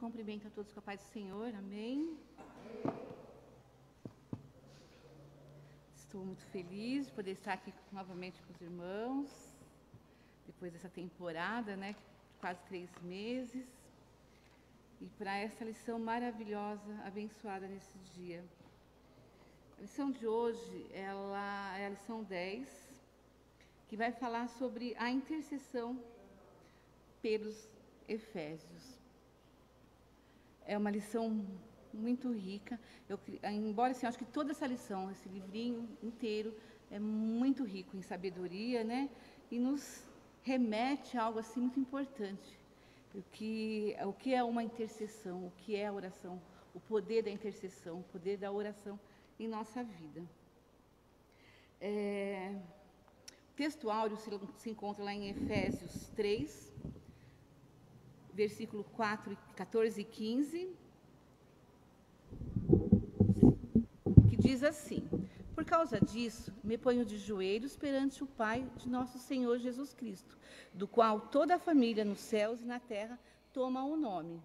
cumprimento a todos com a paz do Senhor, amém? Estou muito feliz de poder estar aqui novamente com os irmãos, depois dessa temporada, né, quase 3 meses, e para essa lição maravilhosa, abençoada nesse dia. A lição de hoje, ela é a lição 10, que vai falar sobre a intercessão pelos Efésios. É uma lição muito rica. Embora assim, eu acho que toda essa lição, esse livrinho inteiro, é muito rico em sabedoria, né? E nos remete a algo assim muito importante. O que é uma intercessão, o que é a oração, o poder da intercessão, o poder da oração em nossa vida. O texto áureo se encontra lá em Efésios 3, versículo 14 e 15, que diz assim: por causa disso, me ponho de joelhos perante o Pai de nosso Senhor Jesus Cristo, do qual toda a família nos céus e na terra toma o nome.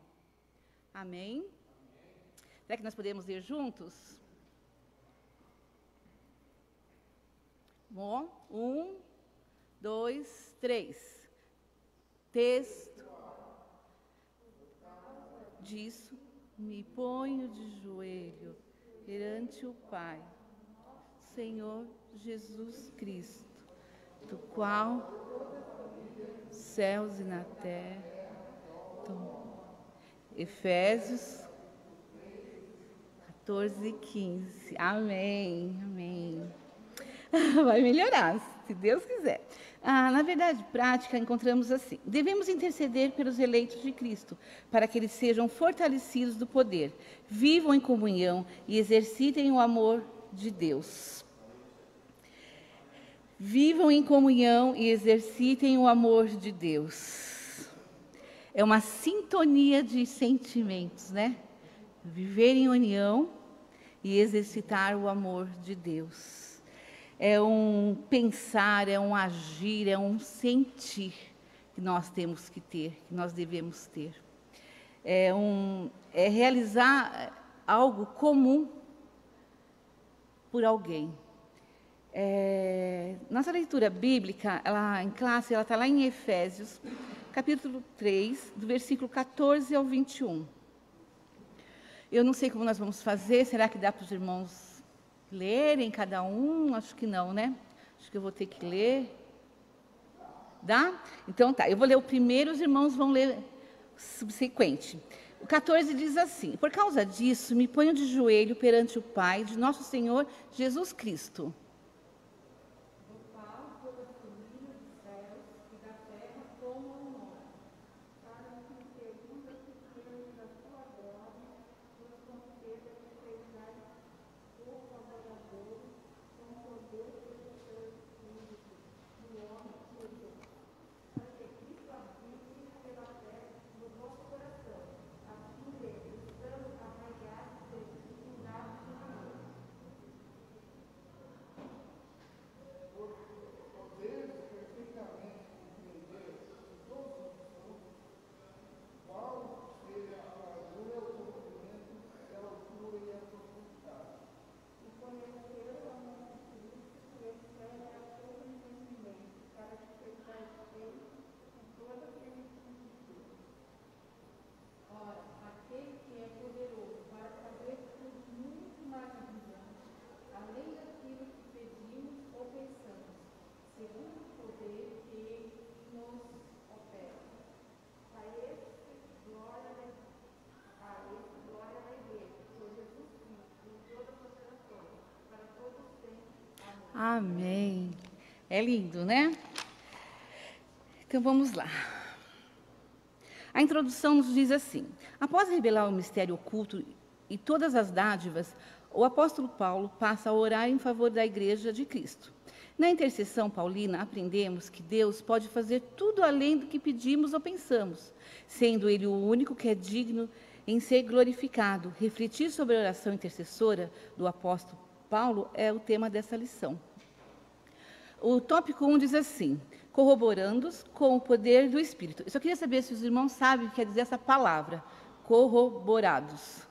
Amém? Será que nós podemos ler juntos? Bom, 1, 2, 3. Texto. Disso, me ponho de joelho perante o Pai, Senhor Jesus Cristo, do qual céus e na terra. Efésios 14 e 15. Amém, amém. Vai melhorar, se Deus quiser. Na verdade prática, encontramos assim: devemos interceder pelos eleitos de Cristo, para que eles sejam fortalecidos do poder, vivam em comunhão e exercitem o amor de Deus. Vivam em comunhão e exercitem o amor de Deus. É uma sintonia de sentimentos, né? Viver em união e exercitar o amor de Deus. É um pensar, é um agir, é um sentir que nós temos que ter, que nós devemos ter. É realizar algo comum por alguém. Nossa leitura bíblica, em classe, ela está lá em Efésios, capítulo 3, do versículo 14 ao 21. Eu não sei como nós vamos fazer, será que dá para os irmãos lerem cada um? Acho que não, né? Acho que eu vou ter que ler. Dá? Então tá, eu vou ler o primeiro, os irmãos vão ler o subsequente. O 14 diz assim: por causa disso, me ponho de joelho perante o Pai de nosso Senhor Jesus Cristo, amém. É lindo, né? Então vamos lá. A introdução nos diz assim: após revelar o mistério oculto e todas as dádivas, o apóstolo Paulo passa a orar em favor da Igreja de Cristo. Na intercessão paulina, aprendemos que Deus pode fazer tudo além do que pedimos ou pensamos, sendo Ele o único que é digno em ser glorificado. Refletir sobre a oração intercessora do apóstolo Paulo é o tema dessa lição. O tópico 1 diz assim: corroborando-os com o poder do Espírito. Eu só queria saber se os irmãos sabem o que quer dizer essa palavra, corroborados.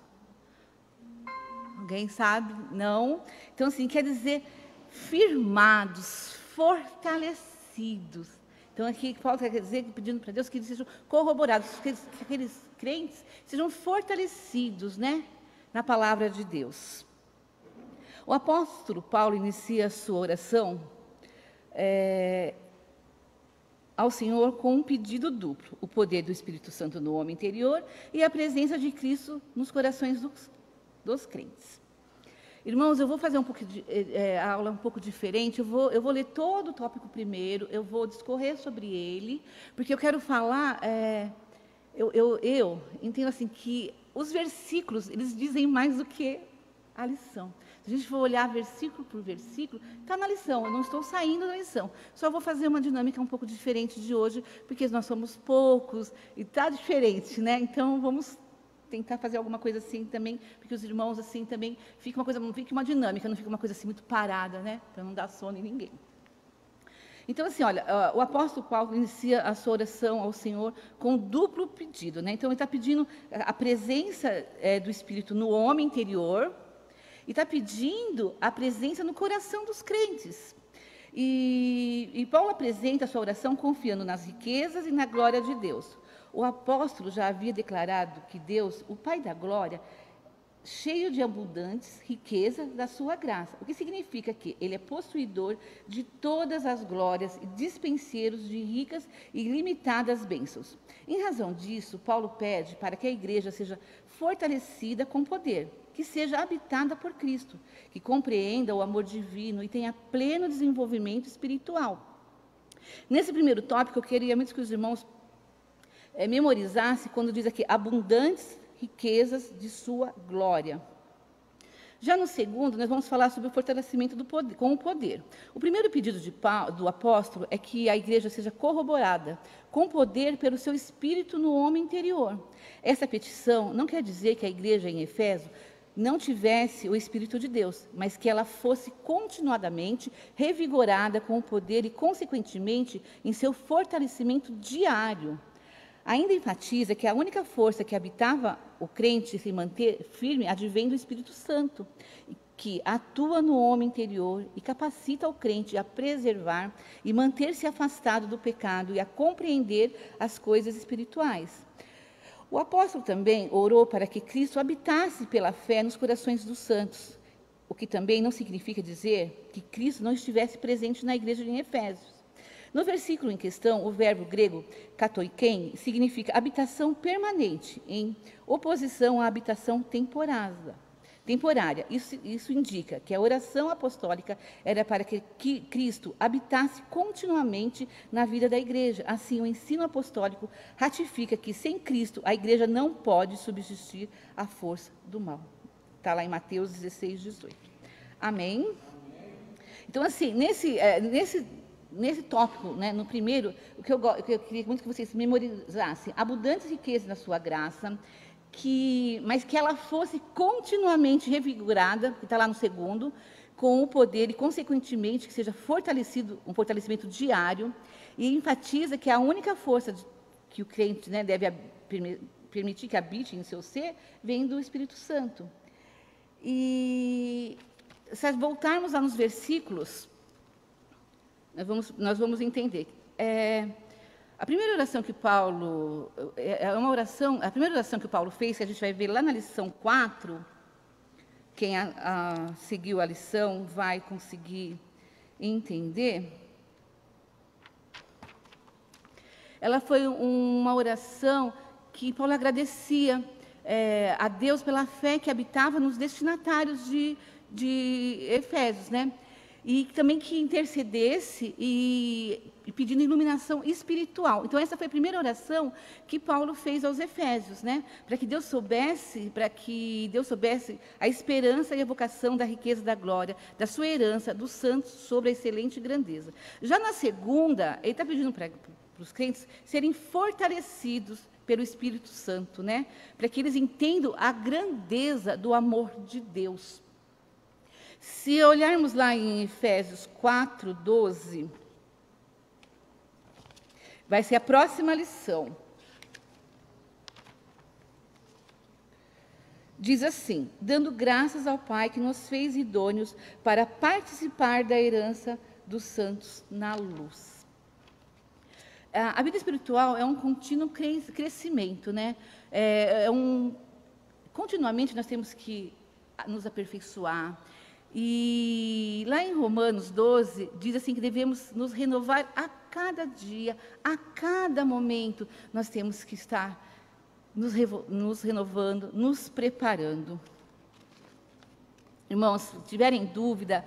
Alguém sabe? Não? Então, assim, quer dizer firmados, fortalecidos. Então, aqui Paulo quer dizer, pedindo para Deus que eles sejam corroborados, que aqueles crentes sejam fortalecidos, né, na palavra de Deus. O apóstolo Paulo inicia a sua oração ao Senhor com um pedido duplo: o poder do Espírito Santo no homem interior e a presença de Cristo nos corações dos crentes. Irmãos, eu vou fazer a aula um pouco diferente. Eu vou ler todo o tópico primeiro, eu vou discorrer sobre ele, porque eu quero falar. Eu entendo assim que os versículos eles dizem mais do que a lição. Se a gente for olhar versículo por versículo, está na lição. Eu não estou saindo da lição. Só vou fazer uma dinâmica um pouco diferente de hoje, porque nós somos poucos e está diferente, né? Então vamos tentar fazer alguma coisa assim também, porque os irmãos assim também fica uma dinâmica, não fica uma coisa assim muito parada, né? Para não dar sono em ninguém. Então, assim, olha, o apóstolo Paulo inicia a sua oração ao Senhor com um duplo pedido, né? Então, ele está pedindo a presença do Espírito no homem interior e está pedindo a presença no coração dos crentes. E Paulo apresenta a sua oração confiando nas riquezas e na glória de Deus. O apóstolo já havia declarado que Deus, o Pai da glória, cheio de abundantes riquezas da sua graça, o que significa que ele é possuidor de todas as glórias e dispenseiros de ricas e ilimitadas bênçãos. Em razão disso, Paulo pede para que a igreja seja fortalecida com poder, que seja habitada por Cristo, que compreenda o amor divino e tenha pleno desenvolvimento espiritual. Nesse primeiro tópico, eu queria muito que os irmãos memorizassem quando diz aqui abundantes riquezas de sua glória. Já no segundo, nós vamos falar sobre o fortalecimento do poder, com o poder. O primeiro pedido do apóstolo é que a igreja seja corroborada com poder pelo seu espírito no homem interior. Essa petição não quer dizer que a igreja em Éfeso não tivesse o Espírito de Deus, mas que ela fosse continuadamente revigorada com o poder e, consequentemente, em seu fortalecimento diário. Ainda enfatiza que a única força que habitava o crente se manter firme advém do Espírito Santo, que atua no homem interior e capacita o crente a preservar e manter-se afastado do pecado e a compreender as coisas espirituais. O apóstolo também orou para que Cristo habitasse pela fé nos corações dos santos, o que também não significa dizer que Cristo não estivesse presente na igreja de Efésios. No versículo em questão, o verbo grego katoiken significa habitação permanente, em oposição à habitação temporária. Isso indica que a oração apostólica era para que Cristo habitasse continuamente na vida da igreja. Assim, o ensino apostólico ratifica que, sem Cristo, a igreja não pode subsistir à força do mal. Está lá em Mateus 16, 18. Amém? Então, assim, nesse tópico, né, no primeiro, o que eu queria muito que vocês memorizassem: abundantes riquezas na sua graça, mas que ela fosse continuamente revigorada, que está lá no segundo, com o poder e, consequentemente, que seja fortalecido, um fortalecimento diário, e enfatiza que a única força que o crente, né, deve permitir que habite em seu ser vem do Espírito Santo. E se voltarmos lá nos versículos, nós vamos entender. A primeira oração que Paulo a primeira oração que Paulo fez, que a gente vai ver lá na lição 4, quem seguiu a lição vai conseguir entender. Ela foi uma oração que Paulo agradecia a Deus pela fé que habitava nos destinatários de Efésios, né? E também que intercedesse e pedindo iluminação espiritual. Então, essa foi a primeira oração que Paulo fez aos Efésios, né? Para que Deus soubesse a esperança e a vocação da riqueza da glória, da sua herança, dos santos, sobre a excelente grandeza. Já na segunda, ele está pedindo para os crentes serem fortalecidos pelo Espírito Santo, né? Para que eles entendam a grandeza do amor de Deus. Se olharmos lá em Efésios 4, 12, vai ser a próxima lição. diz assim: dando graças ao Pai que nos fez idôneos para participar da herança dos santos na luz. A vida espiritual é um contínuo crescimento, né? Continuamente nós temos que nos aperfeiçoar. E lá em Romanos 12, diz assim que devemos nos renovar a cada dia, a cada momento. Nós temos que estar nos renovando, nos preparando. Irmãos, se tiverem dúvida,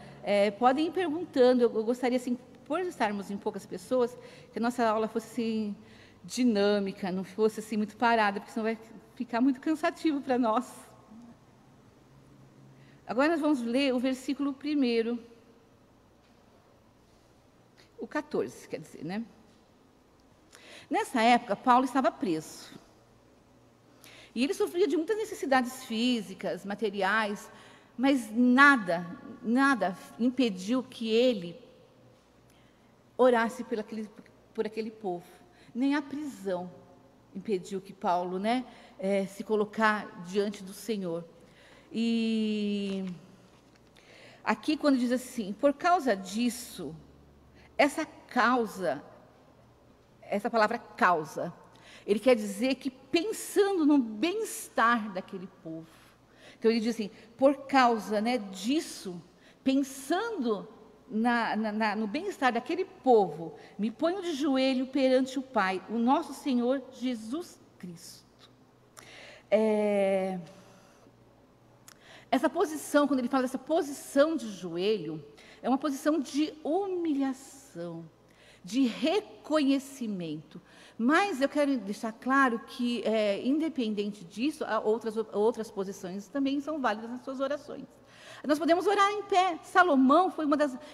podem ir perguntando. Eu gostaria, assim, por estarmos em poucas pessoas, que a nossa aula fosse assim, dinâmica, não fosse assim muito parada, porque senão vai ficar muito cansativo para nós. Agora nós vamos ler o versículo 1, o 14, quer dizer, né? Nessa época, Paulo estava preso. E ele sofria de muitas necessidades físicas, materiais, mas nada impediu que ele orasse por aquele povo. Nem a prisão impediu que Paulo, né, se colocar diante do Senhor. E aqui, quando diz assim, por causa disso, essa palavra causa, ele quer dizer que pensando no bem-estar daquele povo. Então, ele diz assim, por causa, né, disso, pensando no bem-estar daquele povo, me ponho de joelho perante o Pai, o nosso Senhor Jesus Cristo. Essa posição, quando ele fala dessa posição de joelho, é uma posição de humilhação, de reconhecimento. Mas eu quero deixar claro que, independente disso, outras posições também são válidas nas suas orações. Nós podemos orar em pé. Salomão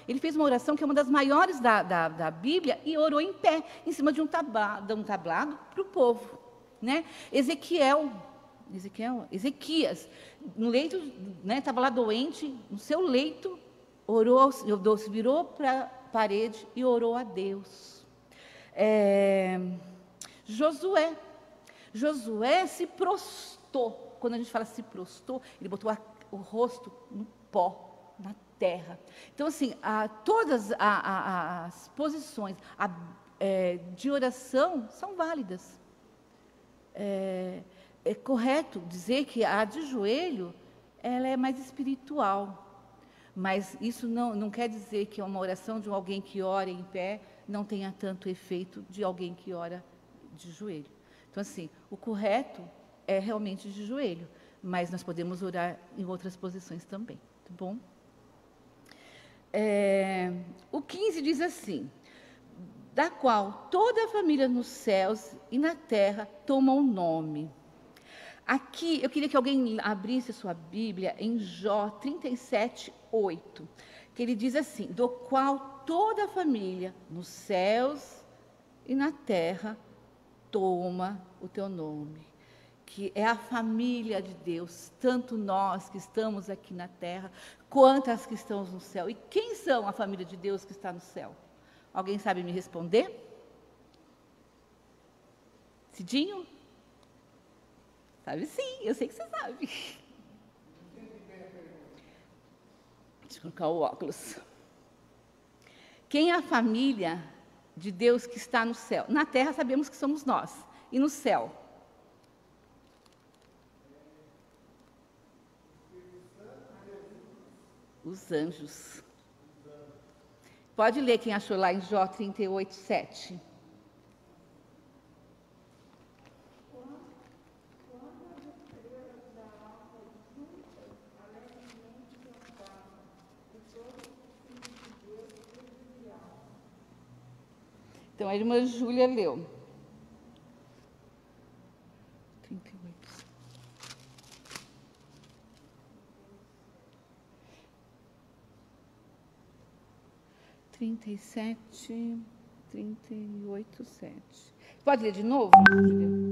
ele fez uma oração que é uma das maiores da Bíblia e orou em pé, em cima de um tablado para o povo, né? Ezequias, no leito, né, estava lá doente, no seu leito, orou, se virou para a parede e orou a Deus. Josué se prostrou. Quando a gente fala se prostrou, ele botou o rosto no pó, na terra. Então, assim, todas as posições de oração são válidas. É correto dizer que a de joelho, ela é mais espiritual, mas isso não quer dizer que uma oração de alguém que ora em pé não tenha tanto efeito de alguém que ora de joelho. Então, assim, o correto é realmente de joelho, mas nós podemos orar em outras posições também, tá bom? O 15 diz assim, da qual toda a família nos céus e na terra toma o nome. Aqui, eu queria que alguém abrisse a sua Bíblia em Jó 37, 8, que ele diz assim, do qual toda a família nos céus e na terra toma o teu nome, que é a família de Deus, tanto nós que estamos aqui na terra, quanto as que estão no céu. E quem são a família de Deus que está no céu? Alguém sabe me responder? Cidinho? Sabe sim, eu sei que você sabe. Deixa eu colocar o óculos. Quem é a família de Deus que está no céu? Na terra sabemos que somos nós. E no céu? Os anjos. Pode ler quem achou lá em Jó 38, 7. Então, a irmã Júlia leu. 38. 37, 38, 7. Pode ler de novo, Júlia?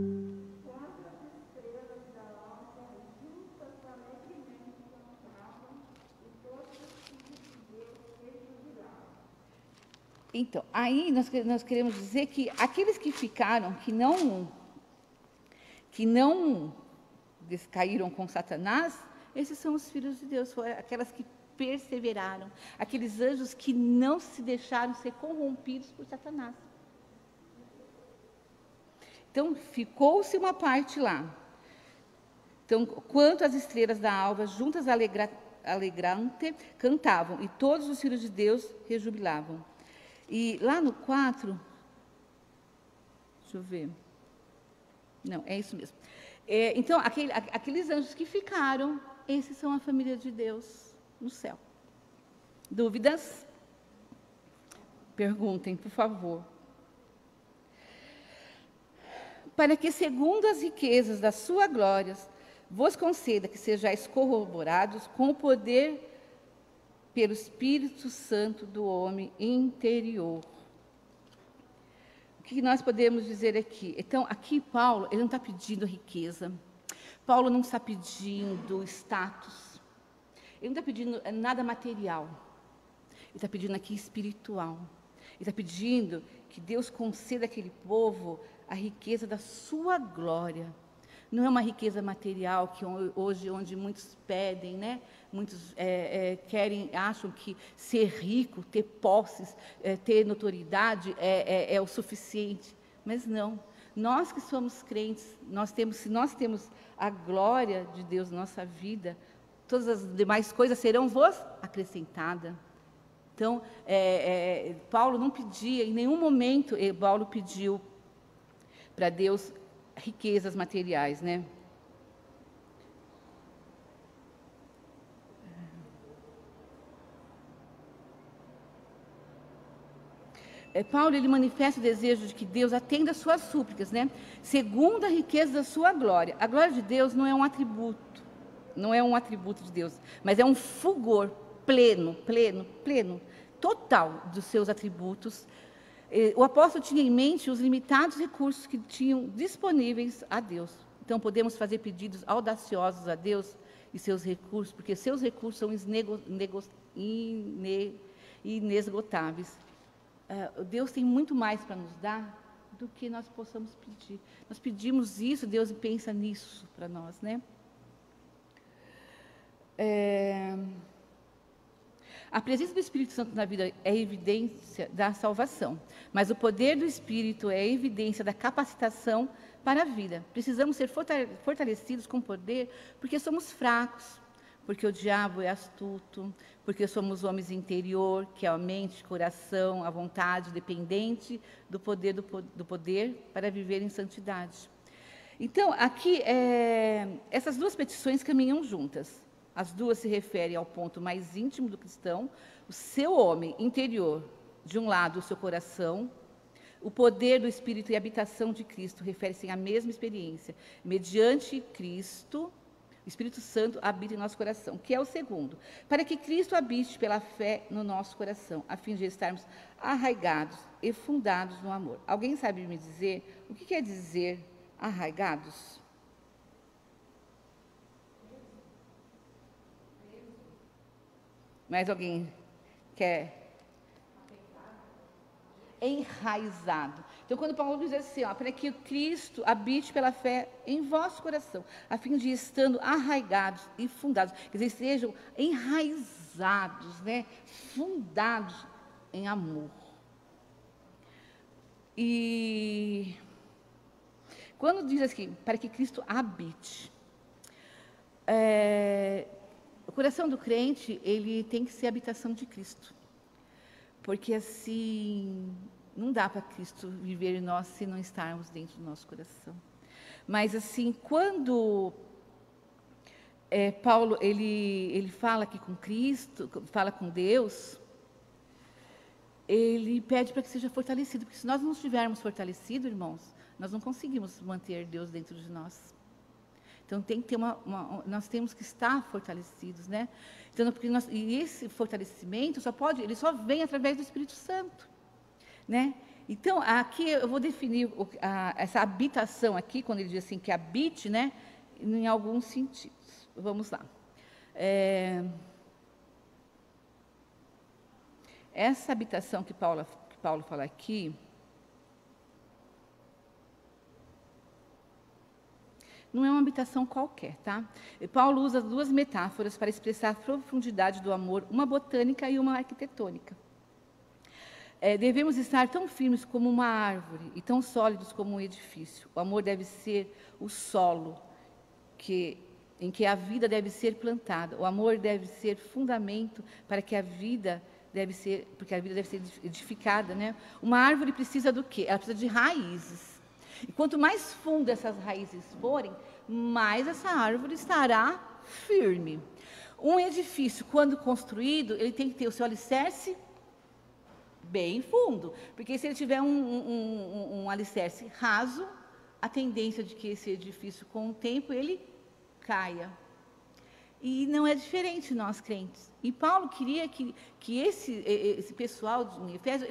Então, aí nós queremos dizer que aqueles que ficaram, que não caíram com Satanás, esses são os filhos de Deus, foram aquelas que perseveraram, aqueles anjos que não se deixaram ser corrompidos por Satanás. Então, ficou-se uma parte lá. Então, quanto as estrelas da alva, juntas alegrante, cantavam, e todos os filhos de Deus rejubilavam. E lá no 4, deixa eu ver. Não, é isso mesmo. Então, aqueles anjos que ficaram, esses são a família de Deus no céu. Dúvidas? Perguntem, por favor. Para que, segundo as riquezas da sua glória, vos conceda que sejais corroborados com o poder pelo Espírito Santo do homem interior. O que nós podemos dizer aqui? Então, aqui Paulo, ele não está pedindo riqueza. Paulo não está pedindo status. Ele não está pedindo nada material. Ele está pedindo aqui espiritual. Ele está pedindo que Deus conceda àquele povo a riqueza da sua glória. Não é uma riqueza material que hoje, onde muitos pedem, né? Muitos acham que ser rico, ter posses, ter notoriedade é o suficiente. Mas não. Nós que somos crentes, se nós temos a glória de Deus na nossa vida, todas as demais coisas serão vos acrescentadas. Então, Paulo não pedia, em nenhum momento Paulo pediu para Deus riquezas materiais, né? Paulo, ele manifesta o desejo de que Deus atenda às suas súplicas, né? Segundo a riqueza da sua glória. A glória de Deus não é um atributo, não é um atributo de Deus, mas é um fulgor pleno, total dos seus atributos. O apóstolo tinha em mente os limitados recursos que tinham disponíveis a Deus. Então, podemos fazer pedidos audaciosos a Deus e seus recursos, porque seus recursos são inesgotáveis. Deus tem muito mais para nos dar do que nós possamos pedir. Nós pedimos isso, Deus pensa nisso para nós, né? A presença do Espírito Santo na vida é evidência da salvação, mas o poder do Espírito é evidência da capacitação para a vida. Precisamos ser fortalecidos com poder porque somos fracos, porque o diabo é astuto, porque somos homens interior, que é a mente, coração, a vontade, dependente do poder para viver em santidade. Então, aqui, essas duas petições caminham juntas. As duas se referem ao ponto mais íntimo do cristão, o seu homem interior, de um lado, o seu coração, o poder do Espírito e a habitação de Cristo refere-se à mesma experiência. Mediante Cristo, o Espírito Santo habita em nosso coração, que é o segundo, para que Cristo habite pela fé no nosso coração, a fim de estarmos arraigados e fundados no amor. Alguém sabe me dizer o que quer dizer arraigados? Mais alguém quer? Enraizado. Então, quando Paulo diz assim, para que Cristo habite pela fé em vosso coração, a fim de estando arraigados e fundados, quer dizer, sejam enraizados, né, fundados em amor. E quando diz assim, para que Cristo habite, o coração do crente, ele tem que ser a habitação de Cristo. Porque assim, não dá para Cristo viver em nós se não estarmos dentro do nosso coração. Mas assim, quando Paulo, ele fala aqui com Cristo, fala com Deus, ele pede para que seja fortalecido. Porque se nós não estivermos fortalecidos, irmãos, nós não conseguimos manter Deus dentro de nós. Então, tem que ter nós temos que estar fortalecidos, né? Então, e esse fortalecimento ele só vem através do Espírito Santo, né? Então, aqui eu vou definir essa habitação aqui, quando ele diz assim, que habite, né? Em alguns sentidos. Vamos lá. Essa habitação que Paulo fala aqui, não é uma habitação qualquer, tá? Paulo usa duas metáforas para expressar a profundidade do amor, uma botânica e uma arquitetônica. Devemos estar tão firmes como uma árvore e tão sólidos como um edifício. O amor deve ser o solo em que a vida deve ser plantada. O amor deve ser fundamento para que porque a vida deve ser edificada, né? Uma árvore precisa do quê? Ela precisa de raízes. E quanto mais fundo essas raízes forem, mais essa árvore estará firme. Um edifício, quando construído, ele tem que ter o seu alicerce bem fundo, porque se ele tiver um alicerce raso, a tendência de que esse edifício, com o tempo, ele caia. E não é diferente nós crentes. E Paulo queria que esse pessoal de Efésio,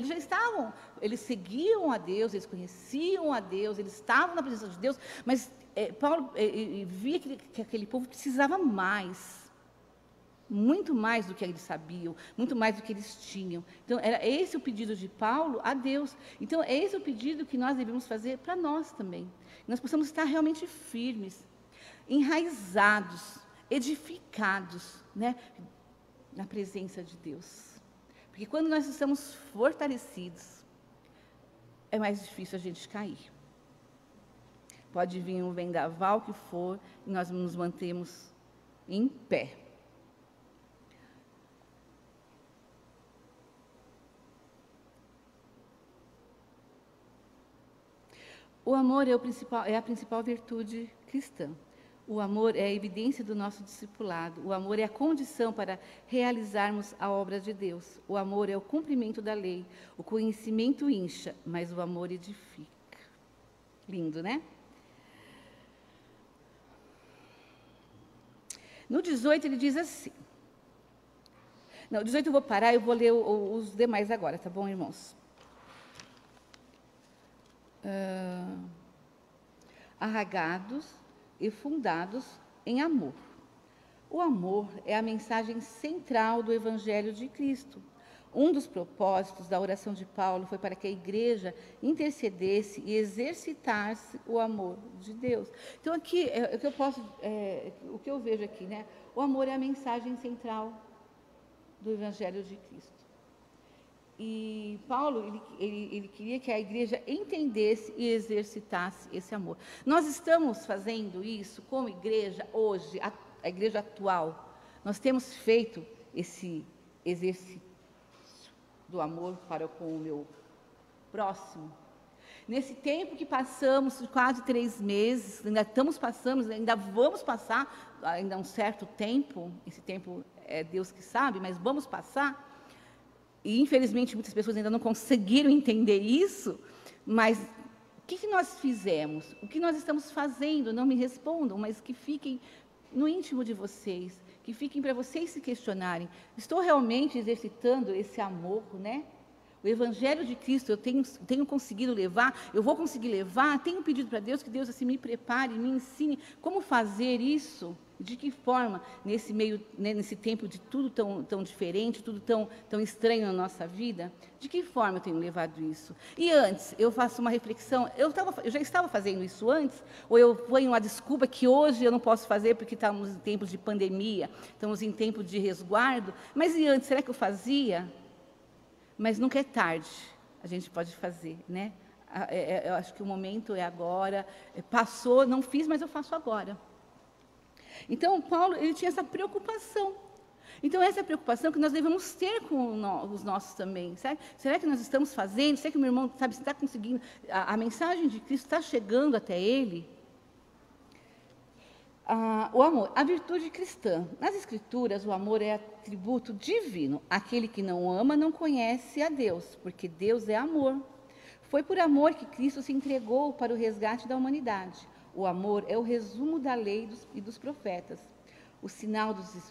eles seguiam a Deus, eles conheciam a Deus, eles estavam na presença de Deus, mas Paulo via que aquele povo precisava mais. Muito mais do que eles sabiam, muito mais do que eles tinham. Então, era esse o pedido de Paulo a Deus. Então, é esse o pedido que nós devemos fazer para nós também. Nós possamos estar realmente firmes, enraizados, edificados, né, na presença de Deus. Porque quando nós estamos fortalecidos, é mais difícil a gente cair. Pode vir um vendaval que for, e nós nos mantemos em pé. O amor é a principal virtude cristã. O amor é a evidência do nosso discipulado. O amor é a condição para realizarmos a obra de Deus. O amor é o cumprimento da lei. O conhecimento incha, mas o amor edifica. Lindo, né? No 18 ele diz assim. Não, 18 eu vou parar, eu vou ler os demais agora, tá bom, irmãos? Arraigados e fundados em amor. O amor é a mensagem central do Evangelho de Cristo. Um dos propósitos da oração de Paulo foi para que a igreja intercedesse e exercitasse o amor de Deus. Então, aqui, o que eu vejo aqui, né? O amor é a mensagem central do Evangelho de Cristo. E Paulo, ele queria que a igreja entendesse e exercitasse esse amor. Nós estamos fazendo isso como igreja hoje, a igreja atual. Nós temos feito esse exercício do amor para com o meu próximo. Nesse tempo que passamos, quase 3 meses, ainda estamos passando, ainda vamos passar, ainda um certo tempo, esse tempo é Deus que sabe, mas vamos passar. E, infelizmente, muitas pessoas ainda não conseguiram entender isso, mas o que nós fizemos? O que nós estamos fazendo? Não me respondam, mas que fiquem no íntimo de vocês, que fiquem para vocês se questionarem. Estou realmente exercitando esse amor, né? O Evangelho de Cristo eu tenho conseguido levar, eu vou conseguir levar, tenho pedido para Deus que Deus assim me prepare, me ensine como fazer isso. De que forma, nesse tempo de tudo tão diferente, tudo tão estranho na nossa vida, de que forma eu tenho levado isso? E antes, eu faço uma reflexão, eu já estava fazendo isso antes, ou eu ponho uma desculpa que hoje eu não posso fazer porque estamos em tempos de pandemia, estamos em tempos de resguardo, mas e antes, será que eu fazia? Mas nunca é tarde, a gente pode fazer, né? Eu acho que o momento é agora, passou, não fiz, mas eu faço agora. Então, Paulo, ele tinha essa preocupação. Então, essa é a preocupação que nós devemos ter com os nossos também. Sabe? Será que nós estamos fazendo? Será que o meu irmão está conseguindo? A mensagem de Cristo está chegando até ele? O amor, a virtude cristã. Nas Escrituras, o amor é atributo divino. Aquele que não ama não conhece a Deus, porque Deus é amor. Foi por amor que Cristo se entregou para o resgate da humanidade. O amor é o resumo da lei e dos profetas, o sinal dos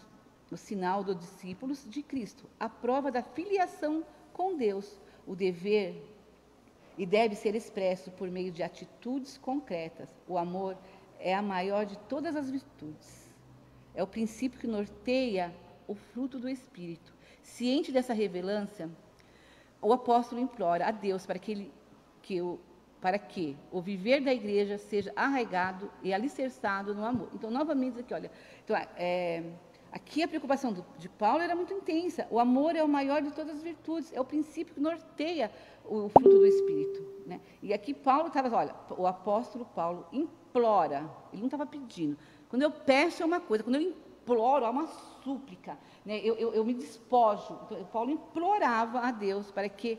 discípulos de Cristo, a prova da filiação com Deus, o dever, e deve ser expresso por meio de atitudes concretas. O amor é a maior de todas as virtudes. É o princípio que norteia o fruto do Espírito. Ciente dessa revelância, o apóstolo implora a Deus para que para que o viver da igreja seja arraigado e alicerçado no amor. Então, novamente, aqui, olha, então, aqui a preocupação de Paulo era muito intensa. O amor é o maior de todas as virtudes, é o princípio que norteia o fruto do Espírito, né? E aqui Paulo estava, olha, o apóstolo Paulo implora, ele não estava pedindo. Quando eu peço é uma coisa, quando eu imploro, é uma súplica, né? Eu me despojo. Então, Paulo implorava a Deus para que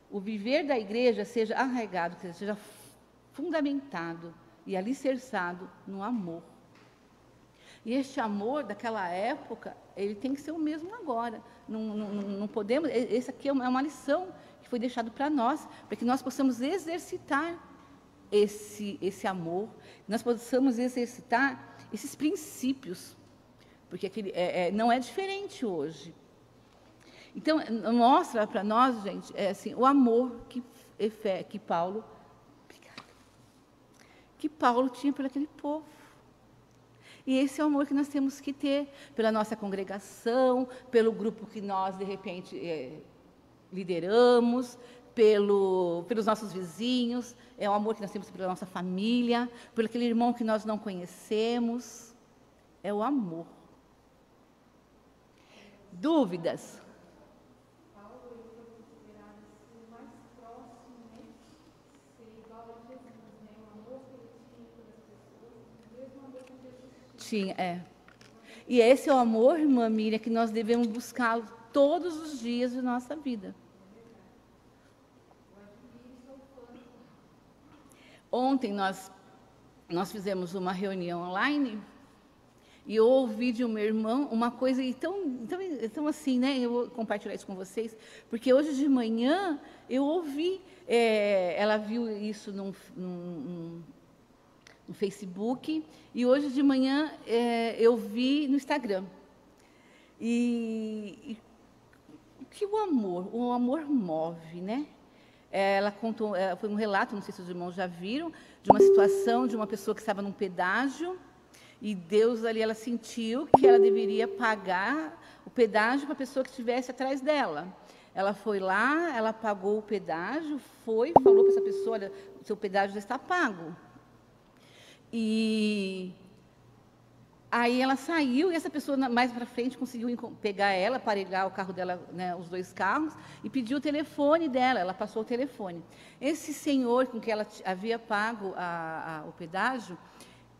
o viver da igreja seja arraigado, que seja fundamentado e alicerçado no amor. E este amor daquela época, ele tem que ser o mesmo agora. Não podemos. Esse aqui é uma lição que foi deixado para nós, para que nós possamos exercitar esse amor, nós possamos exercitar esses princípios, porque não é diferente hoje. Então, mostra para nós, gente, assim, o amor que Paulo tinha por aquele povo. E esse é o amor que nós temos que ter pela nossa congregação, pelo grupo que nós, de repente, lideramos, pelos nossos vizinhos, é o amor que nós temos pela nossa família, por aquele irmão que nós não conhecemos. É o amor. Dúvidas? Sim, E esse é o amor, irmã Miriam, que nós devemos buscar todos os dias de nossa vida. Ontem nós fizemos uma reunião online e eu ouvi de um meu irmão uma coisa tão assim, né? Eu vou compartilhar isso com vocês, porque hoje de manhã eu ouvi, ela viu isso no Facebook, e hoje de manhã eu vi no Instagram. E que o amor move, né? Ela contou, foi um relato, não sei se os irmãos já viram, de uma situação de uma pessoa que estava num pedágio, e Deus ali, ela sentiu que ela deveria pagar o pedágio para a pessoa que estivesse atrás dela. Ela foi lá, ela pagou o pedágio, falou para essa pessoa, olha, o seu pedágio já está pago. E aí ela saiu, e essa pessoa mais para frente conseguiu pegar ela, aparelhar o carro dela, né, os dois carros, e pediu o telefone dela, ela passou o telefone. Esse senhor com que ela havia pago o pedágio,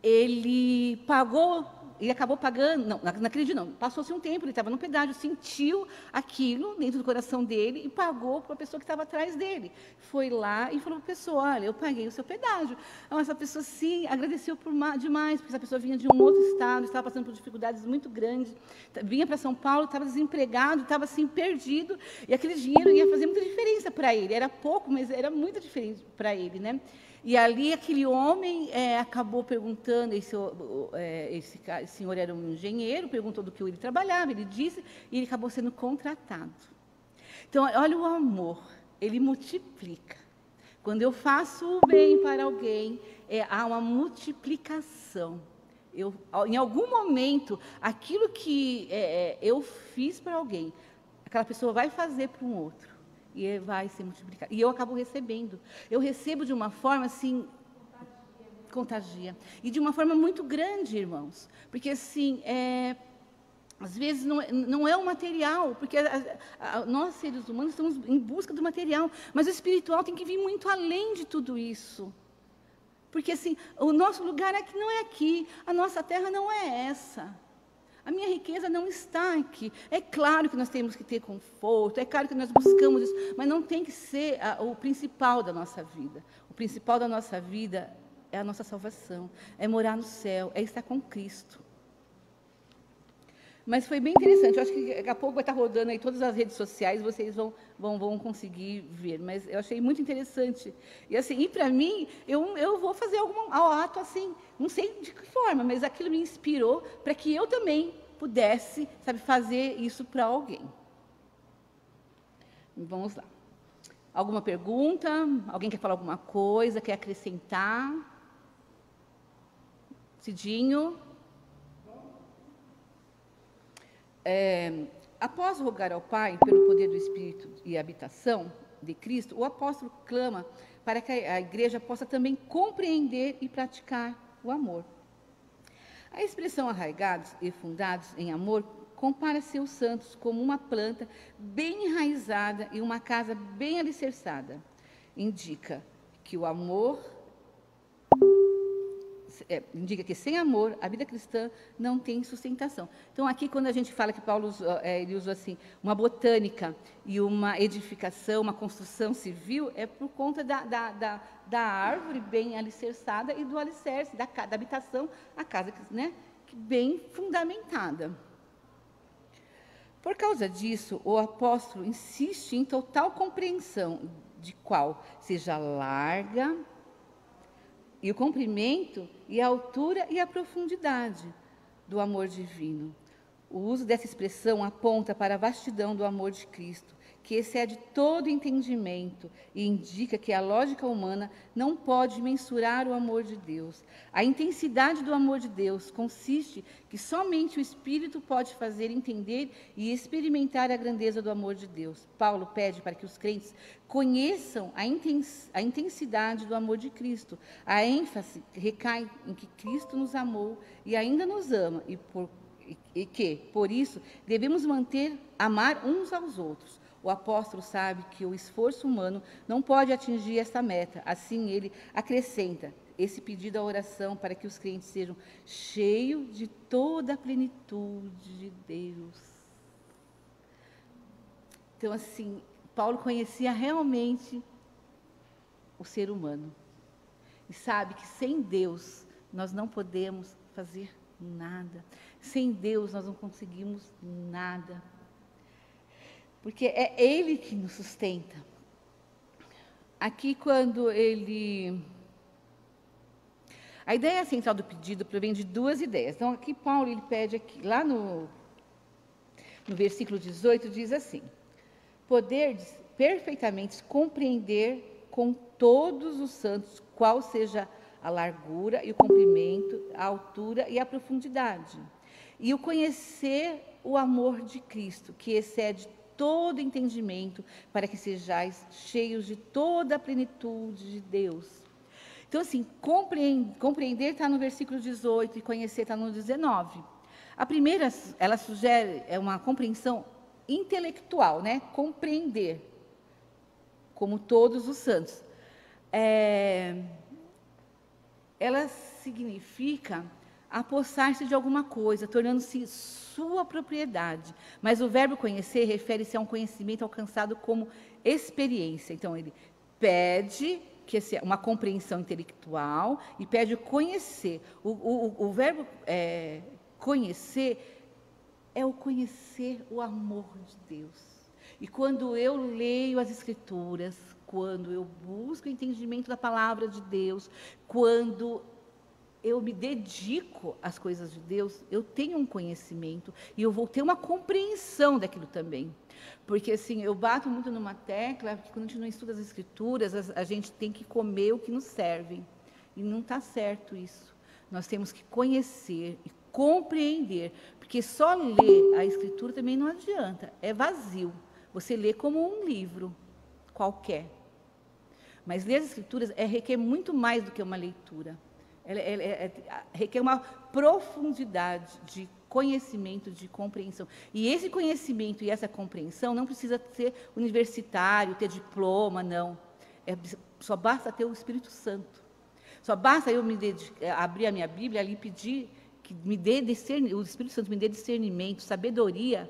ele pagou, e acabou pagando, não acredito não, passou-se um tempo, ele estava no pedágio, sentiu aquilo dentro do coração dele e pagou para a pessoa que estava atrás dele. Foi lá e falou para a pessoa, olha, eu paguei o seu pedágio. Então, essa pessoa, sim, agradeceu demais, porque essa pessoa vinha de um outro estado, estava passando por dificuldades muito grandes, vinha para São Paulo, estava desempregado, estava assim, perdido, e aquele dinheiro ia fazer muita diferença para ele. Era pouco, mas era muito diferente para ele, né? E ali aquele homem acabou perguntando, esse senhor era um engenheiro, perguntou do que ele trabalhava, ele disse, e ele acabou sendo contratado. Então, olha o amor, ele multiplica. Quando eu faço o bem para alguém, há uma multiplicação. Em algum momento, aquilo que eu fiz para alguém, aquela pessoa vai fazer para um outro. E vai ser multiplicado. E eu acabo recebendo. Eu recebo de uma forma assim, contagia. E de uma forma muito grande, irmãos. Porque assim, às vezes não é o material, porque nós, seres humanos, estamos em busca do material. Mas o espiritual tem que vir muito além de tudo isso. Porque assim, o nosso lugar aqui não é aqui. A nossa terra não é essa. A minha riqueza não está aqui. É claro que nós temos que ter conforto, é claro que nós buscamos isso, mas não tem que ser o principal da nossa vida. O principal da nossa vida é a nossa salvação, é morar no céu, é estar com Cristo. Mas foi bem interessante, eu acho que daqui a pouco vai estar rodando aí todas as redes sociais, vocês vão conseguir ver, mas eu achei muito interessante. E assim, e para mim, eu vou fazer algum ato assim, não sei de que forma, mas aquilo me inspirou para que eu também pudesse, sabe, fazer isso para alguém. Vamos lá. Alguma pergunta? Alguém quer falar alguma coisa? Quer acrescentar? Cidinho? Após rogar ao Pai pelo poder do Espírito e a habitação de Cristo, o apóstolo clama para que a igreja possa também compreender e praticar o amor. A expressão arraigados e fundados em amor compara seus santos como uma planta bem enraizada e uma casa bem alicerçada. Indica que o amor, indica que sem amor a vida cristã não tem sustentação. Então, aqui quando a gente fala que Paulo ele usou assim, uma botânica e uma edificação, uma construção civil, é por conta da árvore bem alicerçada e do alicerce, da habitação, a casa, né, bem fundamentada. Por causa disso, o apóstolo insiste em total compreensão de qual seja larga e o comprimento e a altura e a profundidade do amor divino. O uso dessa expressão aponta para a vastidão do amor de Cristo, que excede todo entendimento e indica que a lógica humana não pode mensurar o amor de Deus. A intensidade do amor de Deus consiste que somente o Espírito pode fazer entender e experimentar a grandeza do amor de Deus. Paulo pede para que os crentes conheçam a intensidade do amor de Cristo. A ênfase recai em que Cristo nos amou e ainda nos ama, e que, por isso, devemos amar uns aos outros. O apóstolo sabe que o esforço humano não pode atingir essa meta. Assim, ele acrescenta esse pedido à oração para que os crentes sejam cheios de toda a plenitude de Deus. Então, assim, Paulo conhecia realmente o ser humano. E sabe que sem Deus nós não podemos fazer nada. Sem Deus nós não conseguimos nada. Porque é Ele que nos sustenta. Aqui, quando ele... A ideia central do pedido provém de duas ideias. Então, aqui Paulo ele pede, lá no versículo 18, diz assim: poderdes perfeitamente compreender com todos os santos qual seja a largura e o comprimento, a altura e a profundidade. E o conhecer o amor de Cristo, que excede todo entendimento, para que sejais cheios de toda a plenitude de Deus. Então, assim, compreender está no versículo 18 e conhecer está no 19. A primeira, ela sugere uma compreensão intelectual, né? Compreender, como todos os santos. Ela significa apossar-se de alguma coisa, tornando-se sua propriedade. Mas o verbo conhecer refere-se a um conhecimento alcançado como experiência. Então, ele pede que uma compreensão intelectual e pede conhecer. O verbo conhecer é o conhecer o amor de Deus. E quando eu leio as Escrituras, quando eu busco o entendimento da palavra de Deus, quando eu me dedico às coisas de Deus, eu tenho um conhecimento e eu vou ter uma compreensão daquilo também. Porque, assim, eu bato muito numa tecla que quando a gente não estuda as Escrituras, a gente tem que comer o que nos serve. E não está certo isso. Nós temos que conhecer e compreender, porque só ler a Escritura também não adianta, é vazio. Você lê como um livro qualquer. Mas ler as Escrituras requer muito mais do que uma leitura. Requer uma profundidade de conhecimento, de compreensão. E esse conhecimento e essa compreensão não precisa ser universitário, ter diploma, não. Só basta ter o Espírito Santo. Só basta eu abrir a minha Bíblia ali e pedir que me dê o Espírito Santo me dê discernimento, sabedoria,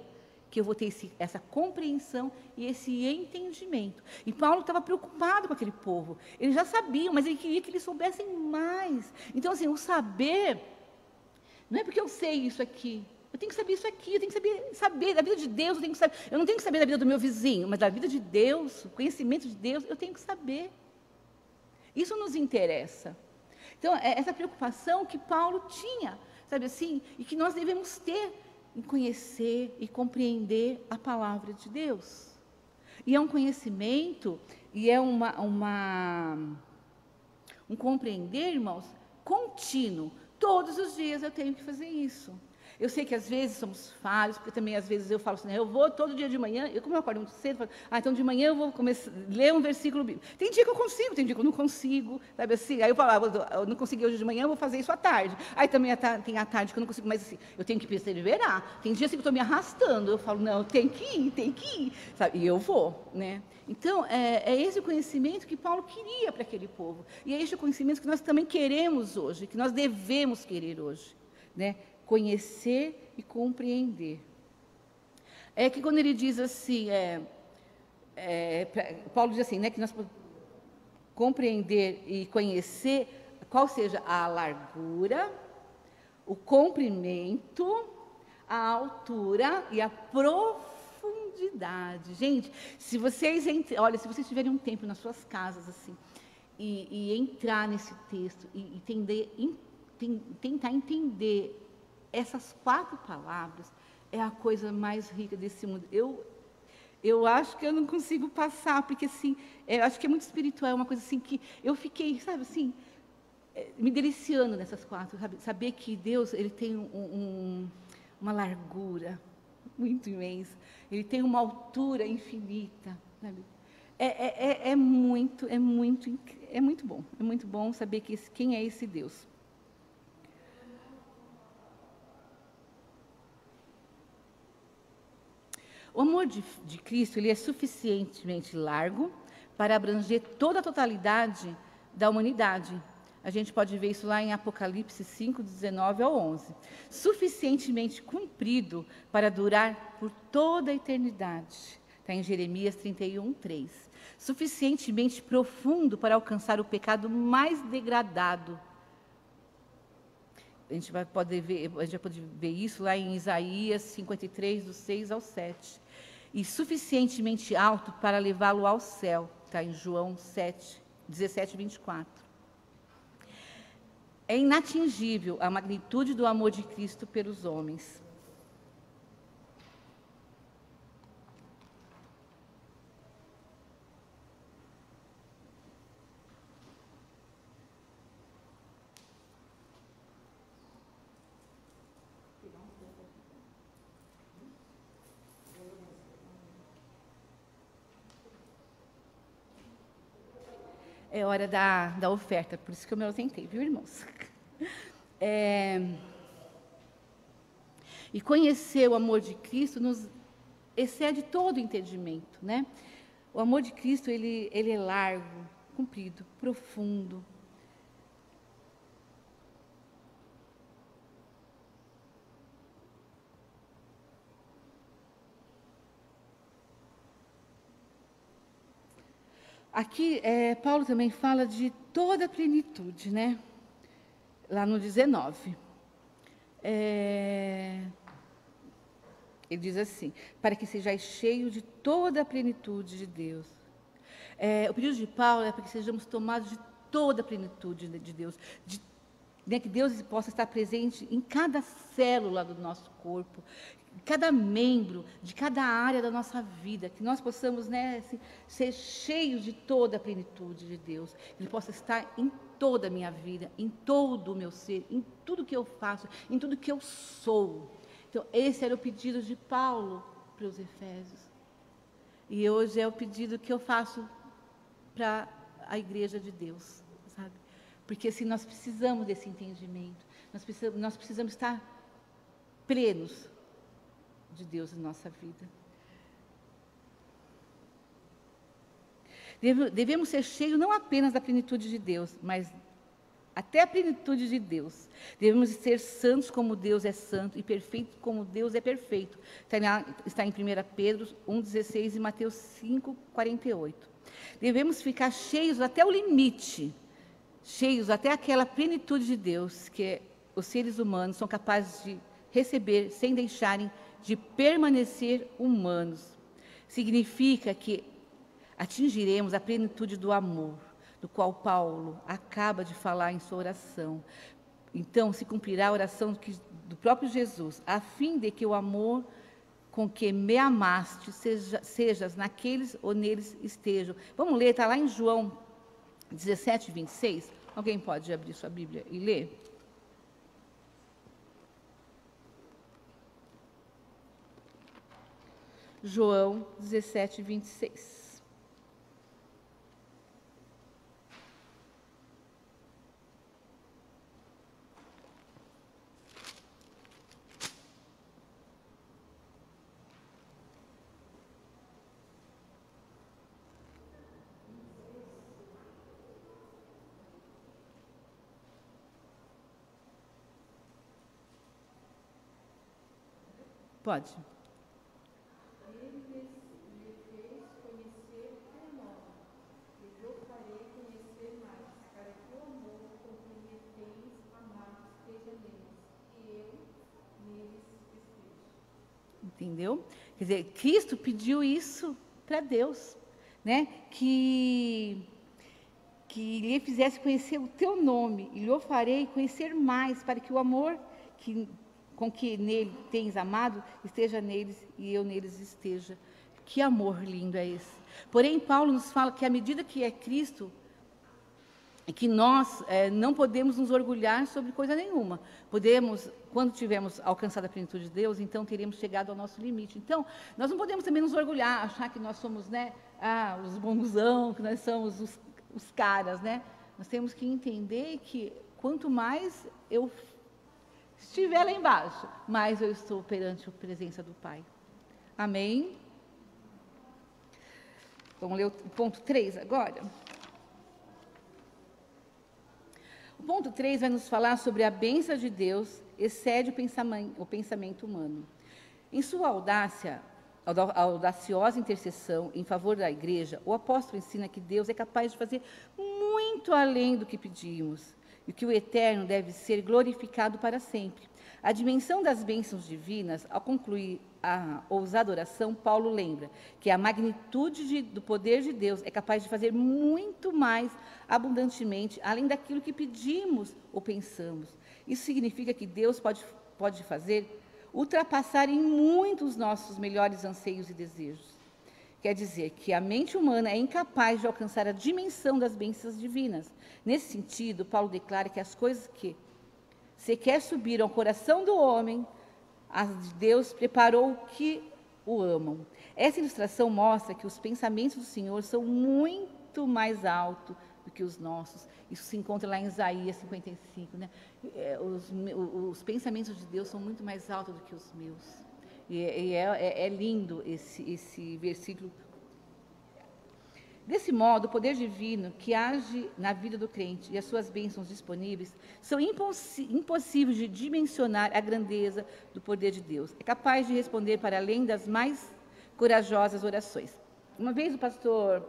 que eu vou ter essa compreensão e esse entendimento. E Paulo estava preocupado com aquele povo. Eles já sabiam, mas ele queria que eles soubessem mais. Então, assim, o saber, não é porque eu sei isso aqui. Eu tenho que saber isso aqui, eu tenho que saber da vida de Deus, eu não tenho que saber da vida do meu vizinho, mas da vida de Deus, o conhecimento de Deus, eu tenho que saber. Isso nos interessa. Então, é essa preocupação que Paulo tinha, sabe assim, e que nós devemos ter em conhecer e compreender a palavra de Deus. E é um conhecimento, e é um compreender, irmãos, contínuo. Todos os dias eu tenho que fazer isso. Eu sei que às vezes somos falhos, porque também às vezes eu falo assim, eu vou todo dia de manhã, como eu acordo muito cedo, eu falo, então de manhã eu vou começar a ler um versículo bíblico. Tem dia que eu consigo, tem dia que eu não consigo, sabe assim? Aí eu falo, eu não consegui hoje de manhã, eu vou fazer isso à tarde. Aí também tem à tarde que eu não consigo, mas assim, eu tenho que perseverar. Tem dias que eu estou me arrastando, eu falo, não, tem que ir, sabe? E eu vou, né? Então, é esse o conhecimento que Paulo queria para aquele povo. E é esse o conhecimento que nós também queremos hoje, que nós devemos querer hoje, né? Conhecer e compreender. É que quando ele diz assim, Paulo diz assim, né, que nós podemos compreender e conhecer qual seja a largura, o comprimento, a altura e a profundidade. Gente, se vocês tiverem um tempo nas suas casas assim e entrar nesse texto e tentar entender essas 4 palavras, é a coisa mais rica desse mundo. Eu acho que eu não consigo passar, porque assim, eu acho que é muito espiritual, é uma coisa assim que eu fiquei, sabe assim, me deliciando nessas 4, saber que Deus, ele tem uma largura muito imensa, ele tem uma altura infinita, sabe? É muito bom saber quem é esse Deus. O amor de Cristo, ele é suficientemente largo para abranger toda a totalidade da humanidade. A gente pode ver isso lá em Apocalipse 5, 19 ao 11. Suficientemente comprido para durar por toda a eternidade. Está em Jeremias 31, 3. Suficientemente profundo para alcançar o pecado mais degradado. A gente vai poder ver isso lá em Isaías 53, do 6 ao 7. E suficientemente alto para levá-lo ao céu. Está em João 7, 17, 24. É inatingível a magnitude do amor de Cristo pelos homens. É hora da oferta, por isso que eu me ausentei, viu, irmãos? E conhecer o amor de Cristo nos excede todo o entendimento, né? O amor de Cristo, ele é largo, comprido, profundo. Aqui, Paulo também fala de toda a plenitude, né? Lá no 19. Ele diz assim, para que sejais cheios de toda a plenitude de Deus. O pedido de Paulo é para que sejamos tomados de toda a plenitude de Deus, que Deus possa estar presente em cada célula do nosso corpo, em cada membro, de cada área da nossa vida, que nós possamos, né, assim, ser cheios de toda a plenitude de Deus, que Ele possa estar em toda a minha vida, em todo o meu ser, em tudo que eu faço, em tudo que eu sou. Então, esse era o pedido de Paulo para os Efésios. E hoje é o pedido que eu faço para a Igreja de Deus, sabe? Porque assim, nós precisamos desse entendimento, nós precisamos estar plenos de Deus em nossa vida. Devemos ser cheios não apenas da plenitude de Deus, mas até a plenitude de Deus. Devemos ser santos como Deus é santo e perfeitos como Deus é perfeito. Está em 1 Pedro 1,16 e Mateus 5, 48. Devemos ficar cheios até o limite, cheios até aquela plenitude de Deus que os seres humanos são capazes de receber sem deixarem de permanecer humanos. Significa que atingiremos a plenitude do amor, do qual Paulo acaba de falar em sua oração. Então, se cumprirá a oração do próprio Jesus, a fim de que o amor com que me amaste sejas naqueles ou neles estejam. Vamos ler, está lá em João 17, 26. Alguém pode abrir sua Bíblia e ler? João 17, 26. Pode. Ele lhe fez conhecer o teu nome, e eu farei conhecer mais, para que o amor com que me tens amado esteja neles, e eu neles esteja. Entendeu? Quer dizer, Cristo pediu isso para Deus, né? Que lhe fizesse conhecer o teu nome, e lhe farei conhecer mais, para que o amor com que nele tens amado esteja neles e eu neles esteja. Que amor lindo é esse! Porém, Paulo nos fala que à medida que é Cristo, que nós não podemos nos orgulhar sobre coisa nenhuma. Podemos, quando tivermos alcançado a plenitude de Deus, então teremos chegado ao nosso limite. Então, nós não podemos também nos orgulhar, achar que nós somos, né, os bonzão, que nós somos os caras, né? Nós temos que entender que quanto mais eu estiver lá embaixo, mais eu estou perante a presença do Pai. Amém? Vamos ler o ponto 3 agora? O ponto 3 vai nos falar sobre a bênção de Deus excede o pensamento humano. Em sua audaciosa intercessão em favor da igreja, o apóstolo ensina que Deus é capaz de fazer muito além do que pedimos, e que o eterno deve ser glorificado para sempre. A dimensão das bênçãos divinas, ao concluir a ousada oração, Paulo lembra que a magnitude do poder de Deus é capaz de fazer muito mais abundantemente, além daquilo que pedimos ou pensamos. Isso significa que Deus pode fazer ultrapassar em muito os nossos melhores anseios e desejos. Quer dizer que a mente humana é incapaz de alcançar a dimensão das bênçãos divinas. Nesse sentido, Paulo declara que as coisas que se quer subir ao coração do homem, Deus preparou que o amam. Essa ilustração mostra que os pensamentos do Senhor são muito mais altos do que os nossos. Isso se encontra lá em Isaías 55, né? Os pensamentos de Deus são muito mais altos do que os meus. E é lindo esse versículo. Desse modo, o poder divino que age na vida do crente e as suas bênçãos disponíveis são impossíveis de dimensionar a grandeza do poder de Deus. É capaz de responder para além das mais corajosas orações. Uma vez um pastor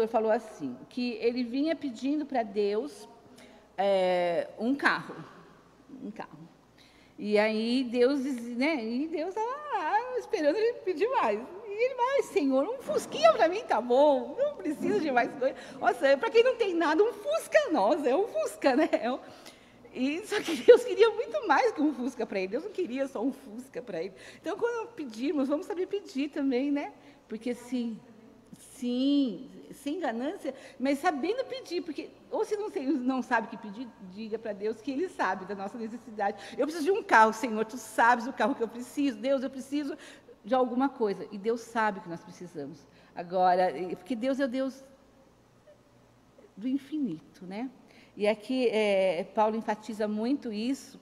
falou assim, que ele vinha pedindo para Deus um carro. E aí Deus, né, estava lá esperando ele pedir mais. E ele vai, Senhor, um fusquinha para mim tá bom, não precisa de mais coisa. Nossa, para quem não tem nada, um fusca, nossa, é um fusca, né? Só que Deus queria muito mais que um fusca para ele, Deus não queria só um fusca para ele. Então, quando pedimos, vamos saber pedir também, né? Porque sim, sem ganância, mas sabendo pedir, porque, ou se não sabe o que pedir, diga para Deus que Ele sabe da nossa necessidade. Eu preciso de um carro, Senhor, Tu sabes o carro que eu preciso, Deus, eu preciso de alguma coisa, e Deus sabe o que nós precisamos. Agora, porque Deus é o Deus do infinito, né? E aqui Paulo enfatiza muito isso,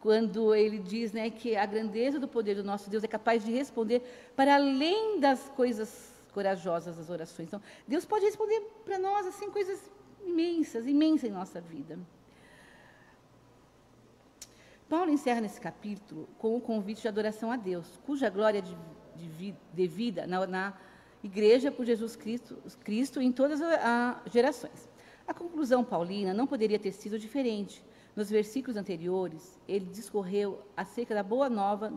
quando ele diz, né, que a grandeza do poder do nosso Deus é capaz de responder para além das coisas corajosas das orações. Então, Deus pode responder para nós assim coisas imensas em nossa vida. Paulo encerra nesse capítulo com o convite de adoração a Deus, cuja glória devida na igreja por Jesus Cristo em todas as gerações. A conclusão paulina não poderia ter sido diferente. Nos versículos anteriores, ele discorreu acerca da boa nova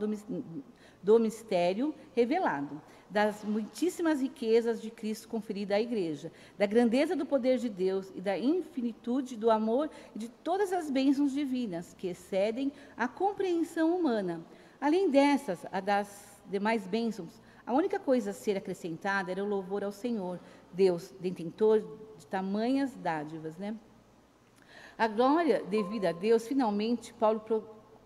do mistério revelado, das muitíssimas riquezas de Cristo conferida à igreja, da grandeza do poder de Deus e da infinitude do amor e de todas as bênçãos divinas que excedem a compreensão humana. Além dessas, a das demais bênçãos, a única coisa a ser acrescentada era o louvor ao Senhor, Deus, detentor de tamanhas dádivas, né? A glória devida a Deus, finalmente, Paulo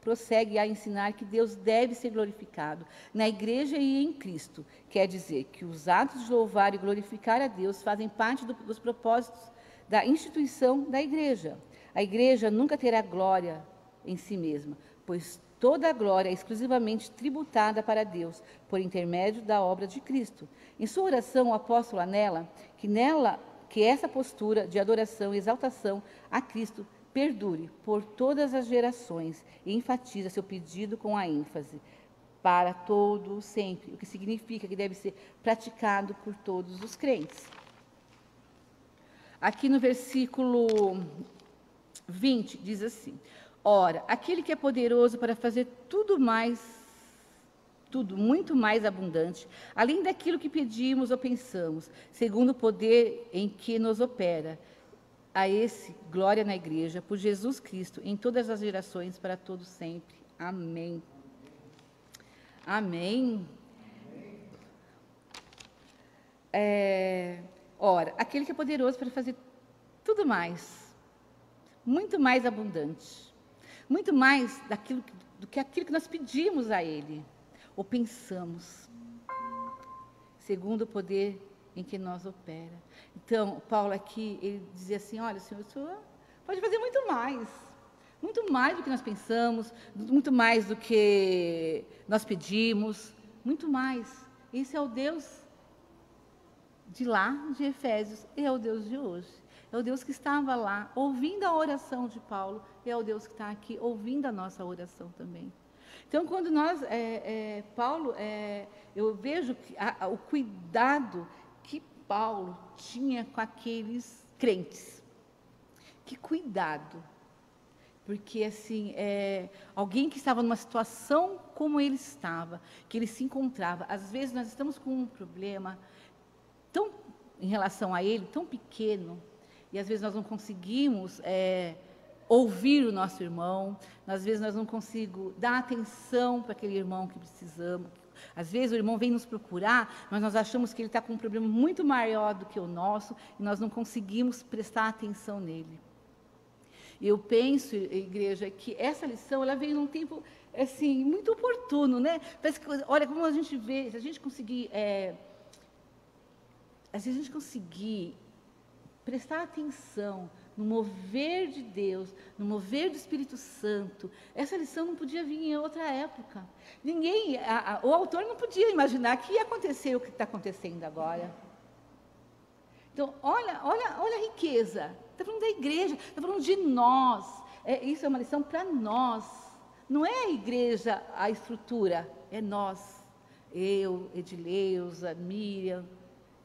prossegue a ensinar que Deus deve ser glorificado na igreja e em Cristo. Quer dizer que os atos de louvar e glorificar a Deus fazem parte dos propósitos da instituição da igreja. A igreja nunca terá glória em si mesma, pois toda a glória é exclusivamente tributada para Deus, por intermédio da obra de Cristo. Em sua oração, o apóstolo anela que essa postura de adoração e exaltação a Cristo perdure por todas as gerações e enfatiza seu pedido com a ênfase para todo sempre, o que significa que deve ser praticado por todos os crentes. Aqui no versículo 20 diz assim: ora, aquele que é poderoso para fazer tudo, muito mais abundante, além daquilo que pedimos ou pensamos, segundo o poder em que nos opera, a esse, glória na igreja, por Jesus Cristo, em todas as gerações, para todos sempre. Amém. Amém. Ora, aquele que é poderoso para fazer tudo mais, muito mais abundante, muito mais do que aquilo que nós pedimos a Ele, ou pensamos, segundo o poder em que nós opera. Então, Paulo aqui, ele dizia assim, olha, Senhor, o Senhor pode fazer muito mais do que nós pensamos, muito mais do que nós pedimos, muito mais. Esse é o Deus de lá, de Efésios, e é o Deus de hoje. É o Deus que estava lá, ouvindo a oração de Paulo, e é o Deus que está aqui, ouvindo a nossa oração também. Então, quando nós, Paulo, eu vejo o cuidado que Paulo tinha com aqueles crentes. Que cuidado. Porque, assim, alguém que estava numa situação como ele estava, que ele se encontrava, às vezes nós estamos com um problema tão, em relação a ele, tão pequeno, e às vezes nós não conseguimos ouvir o nosso irmão, às vezes nós não conseguimos dar atenção para aquele irmão que precisamos. Às vezes o irmão vem nos procurar, mas nós achamos que ele está com um problema muito maior do que o nosso, e nós não conseguimos prestar atenção nele. Eu penso, igreja, que essa lição ela veio num tempo assim, muito oportuno, né? Parece que, olha, como a gente vê, se a gente conseguir prestar atenção no mover de Deus, no mover do Espírito Santo, essa lição não podia vir em outra época. O autor não podia imaginar que ia acontecer o que está acontecendo agora. Então, olha a riqueza. Está falando da igreja, está falando de nós. Isso é uma lição para nós. Não é a igreja a estrutura, é nós. Eu, Edileuza, Miriam,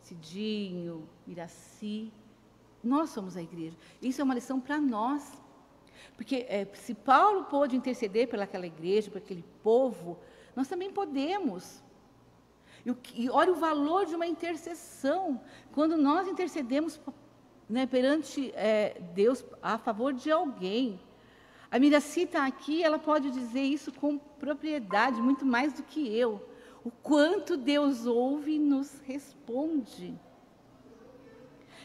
Cidinho, Miraci. Nós somos a igreja. Isso é uma lição para nós. Porque se Paulo pôde interceder pelaquela igreja, por aquele povo, nós também podemos. E olha o valor de uma intercessão. Quando nós intercedemos, né, perante Deus a favor de alguém. A Miraci está aqui, ela pode dizer isso com propriedade, muito mais do que eu. O quanto Deus ouve e nos responde.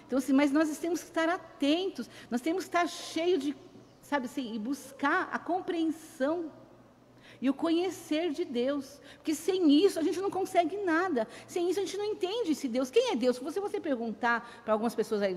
Então, assim, mas nós temos que estar atentos, nós temos que estar cheios de, sabe assim, e buscar a compreensão e o conhecer de Deus. Porque sem isso a gente não consegue nada. Sem isso a gente não entende se Deus. Quem é Deus? Se você perguntar para algumas pessoas aí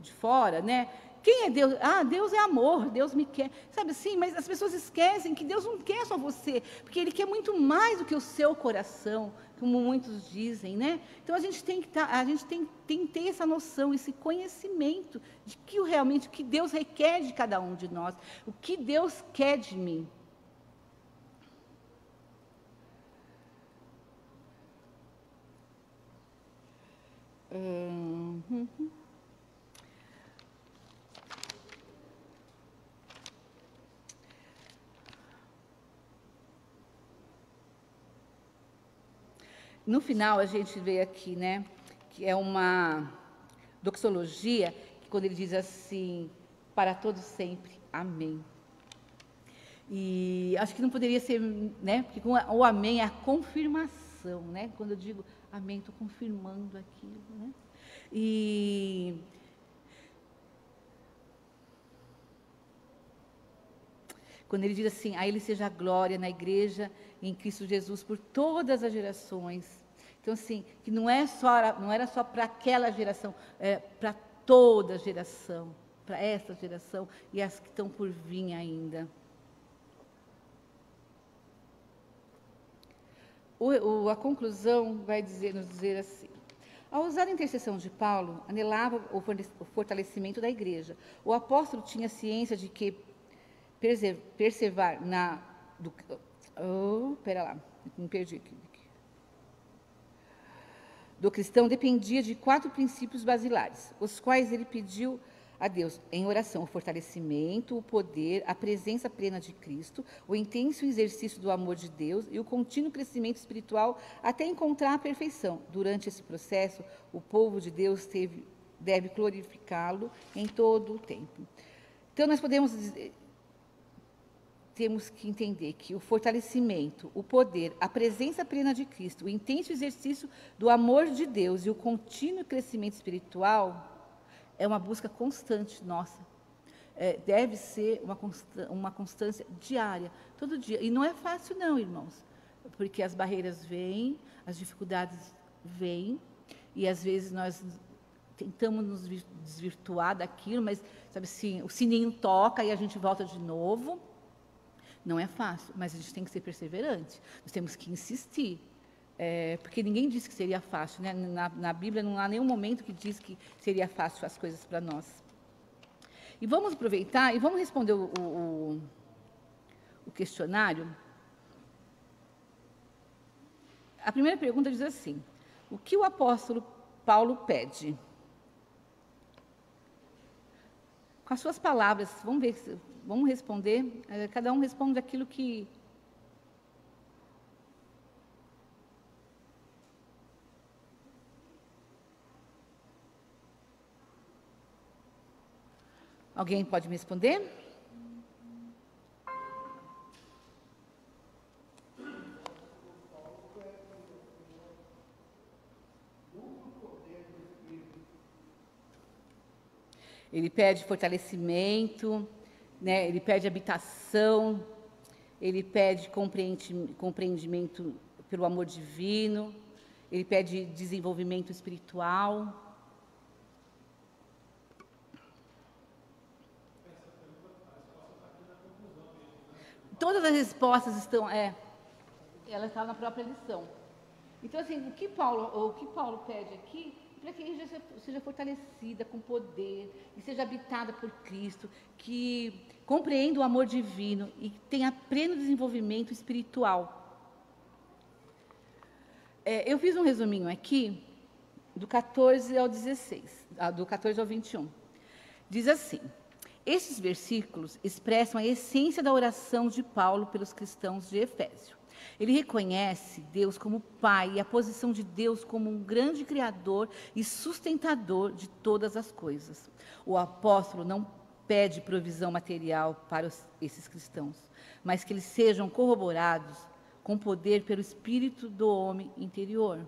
de fora, né? Quem é Deus? Ah, Deus é amor, Deus me quer. Sabe assim, mas as pessoas esquecem que Deus não quer só você, porque Ele quer muito mais do que o seu coração, como muitos dizem, né? Então a gente tem que ter essa noção, esse conhecimento de que realmente o que Deus requer de cada um de nós, o que Deus quer de mim. No final, a gente vê aqui, né, que é uma doxologia, que quando ele diz assim, para todos sempre, amém. E acho que não poderia ser, né, porque o amém é a confirmação, né, quando eu digo amém, estou confirmando aquilo, né. Quando ele diz assim, a ele seja a glória na igreja em Cristo Jesus por todas as gerações. Então, assim, que não era só para aquela geração, é para toda geração, para essa geração e as que estão por vir ainda. A conclusão vai nos dizer assim: ao usar a intercessão de Paulo, anelava o fortalecimento da igreja. O apóstolo tinha ciência de que perseverar do cristão dependia de 4 princípios basilares, os quais ele pediu a Deus em oração: o fortalecimento, o poder, a presença plena de Cristo, o intenso exercício do amor de Deus e o contínuo crescimento espiritual até encontrar a perfeição. Durante esse processo, o povo de Deus deve glorificá-lo em todo o tempo. Então, nós temos que entender que o fortalecimento, o poder, a presença plena de Cristo, o intenso exercício do amor de Deus e o contínuo crescimento espiritual é uma busca constante nossa. Deve ser uma constância diária, todo dia. E não é fácil não, irmãos, porque as barreiras vêm, as dificuldades vêm, e às vezes nós tentamos nos desvirtuar daquilo, mas, sabe assim, o sininho toca e a gente volta de novo. Não é fácil, mas a gente tem que ser perseverante. Nós temos que insistir. Porque ninguém disse que seria fácil, né? Na Bíblia não há nenhum momento que diz que seria fácil as coisas para nós. E vamos aproveitar e vamos responder o questionário. A primeira pergunta diz assim: o que o apóstolo Paulo pede? Com as suas palavras, vamos responder, cada um responde aquilo que... Alguém pode me responder? Ele pede fortalecimento, né? Ele pede habitação, ele pede compreendimento pelo amor divino, ele pede desenvolvimento espiritual. Todas as respostas estão, ela está na própria lição. Então, assim, o que Paulo pede aqui, para que a igreja seja fortalecida com poder, e seja habitada por Cristo, que compreenda o amor divino e tenha pleno desenvolvimento espiritual. Eu fiz um resuminho aqui, do 14 ao 16, do 14 ao 21. Diz assim: estes versículos expressam a essência da oração de Paulo pelos cristãos de Efésio. Ele reconhece Deus como Pai e a posição de Deus como um grande Criador e sustentador de todas as coisas. O apóstolo não pede provisão material para esses cristãos, mas que eles sejam corroborados com poder pelo Espírito do homem interior.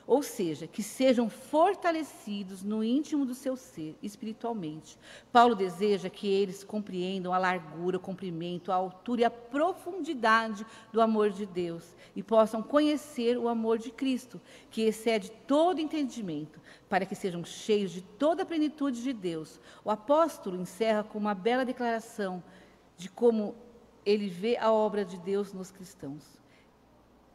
Ou seja, que sejam fortalecidos no íntimo do seu ser, espiritualmente. Paulo deseja que eles compreendam a largura, o comprimento, a altura e a profundidade do amor de Deus e possam conhecer o amor de Cristo, que excede todo entendimento, para que sejam cheios de toda a plenitude de Deus. O apóstolo encerra com uma bela declaração de como ele vê a obra de Deus nos cristãos.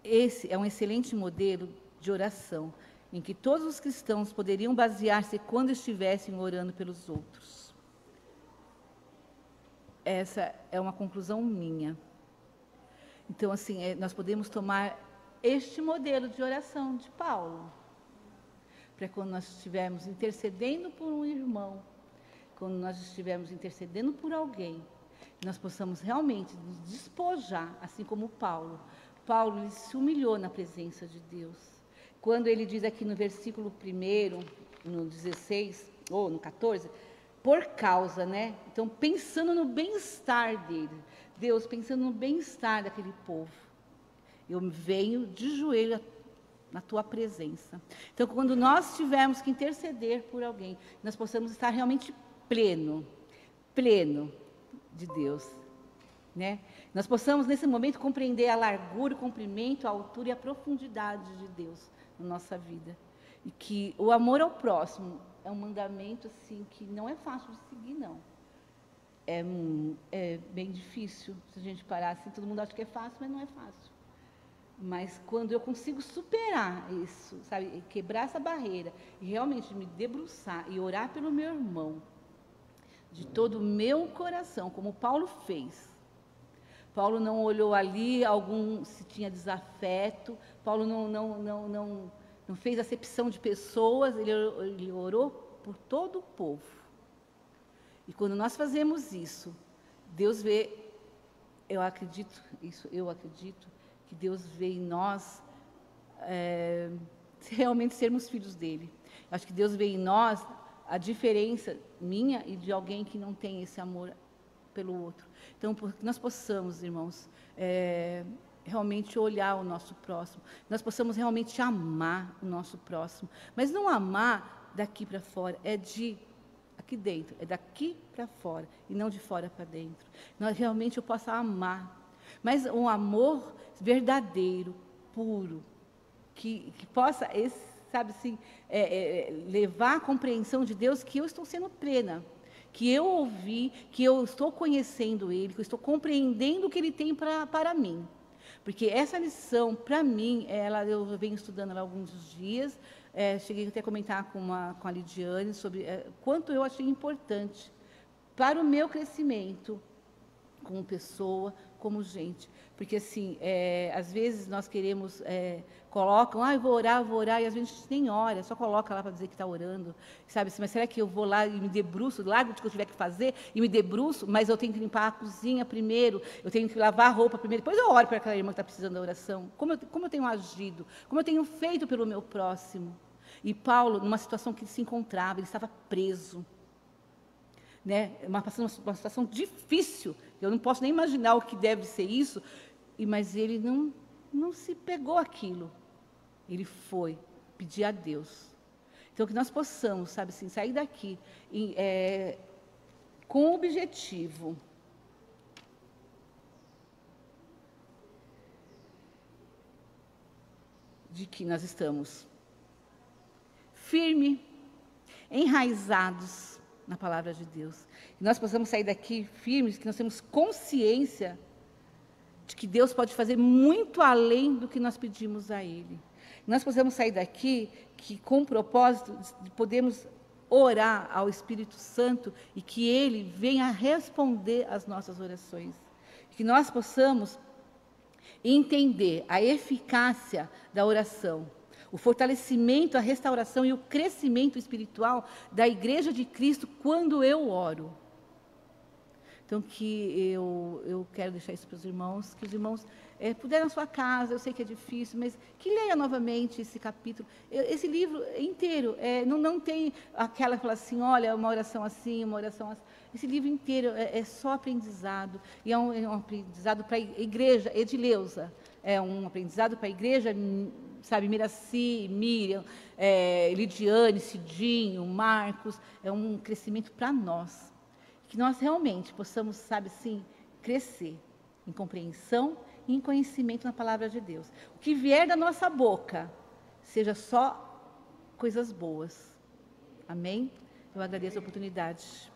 Esse é um excelente modelo de oração, em que todos os cristãos poderiam basear-se quando estivessem orando pelos outros. Essa é uma conclusão minha. Então, assim, nós podemos tomar este modelo de oração de Paulo, para quando nós estivermos intercedendo por um irmão, quando nós estivermos intercedendo por alguém, nós possamos realmente nos despojar, assim como Paulo. Paulo ele se humilhou na presença de Deus. Quando ele diz aqui no versículo 1, no 16, ou no 14, por causa, né? Então, pensando no bem-estar dele, Deus, pensando no bem-estar daquele povo, eu venho de joelho na tua presença. Então, quando nós tivermos que interceder por alguém, nós possamos estar realmente pleno de Deus. né? Nós possamos, nesse momento, compreender a largura, o comprimento, a altura e a profundidade de Deus na nossa vida. E que o amor ao próximo é um mandamento, assim, que não é fácil de seguir, não. É bem difícil, se a gente parar assim, todo mundo acha que é fácil, mas não é fácil. Mas quando eu consigo superar isso, sabe, quebrar essa barreira, e realmente me debruçar e orar pelo meu irmão, de todo o meu coração, como Paulo fez. Paulo não olhou ali se tinha desafeto, Paulo não fez acepção de pessoas, ele orou por todo o povo. E quando nós fazemos isso, Deus vê, eu acredito que Deus vê em nós realmente sermos filhos dele. Eu acho que Deus vê em nós a diferença minha e de alguém que não tem esse amor pelo outro. Então, que nós possamos, irmãos, realmente olhar o nosso próximo, nós possamos realmente amar o nosso próximo, mas não amar daqui para fora, aqui dentro, é daqui para fora, e não de fora para dentro. Realmente eu possa amar, mas um amor verdadeiro, puro, que possa, sabe assim, levar a compreensão de Deus que eu estou sendo plena, que eu ouvi, que eu estou conhecendo Ele, que eu estou compreendendo o que Ele tem para mim. Porque essa lição, para mim, eu venho estudando ela há alguns dias, cheguei até a comentar com a Lidiane sobre quanto eu achei importante para o meu crescimento como pessoa, como gente. Porque, assim, às vezes nós queremos, colocam, eu vou orar, e às vezes a gente nem ora, só coloca lá para dizer que está orando, sabe assim, mas será que eu vou lá e me debruço, largo o que eu tiver que fazer e me debruço, mas eu tenho que limpar a cozinha primeiro, eu tenho que lavar a roupa primeiro, depois eu oro para aquela irmã que está precisando da oração, como eu tenho agido, como eu tenho feito pelo meu próximo. E Paulo, numa situação que ele se encontrava, ele estava preso, né? Uma situação difícil, eu não posso nem imaginar o que deve ser isso, mas ele não se pegou aquilo, ele foi pedir a Deus. Então, que nós possamos, sabe assim, sair daqui com o objetivo de que nós estamos firmes, enraizados na palavra de Deus. Que nós possamos sair daqui firmes, que nós temos consciência de que Deus pode fazer muito além do que nós pedimos a Ele. Que nós possamos sair daqui com o propósito de podermos orar ao Espírito Santo e que Ele venha responder às nossas orações. Que nós possamos entender a eficácia da oração, o fortalecimento, a restauração e o crescimento espiritual da Igreja de Cristo quando eu oro. Então, que eu quero deixar isso para os irmãos, que os irmãos puderem na sua casa, eu sei que é difícil, mas que leia novamente esse capítulo. Esse livro inteiro, não tem aquela que fala assim, olha, uma oração assim, uma oração assim. Esse livro inteiro é só aprendizado, e é um aprendizado para a igreja, Edileuza, é um aprendizado para a igreja, sabe, Miraci, Miriam, Lidiane, Cidinho, Marcos, é um crescimento para nós. Que nós realmente possamos, sabe, sim, crescer em compreensão e em conhecimento na palavra de Deus. O que vier da nossa boca, seja só coisas boas. Amém? Eu agradeço a oportunidade.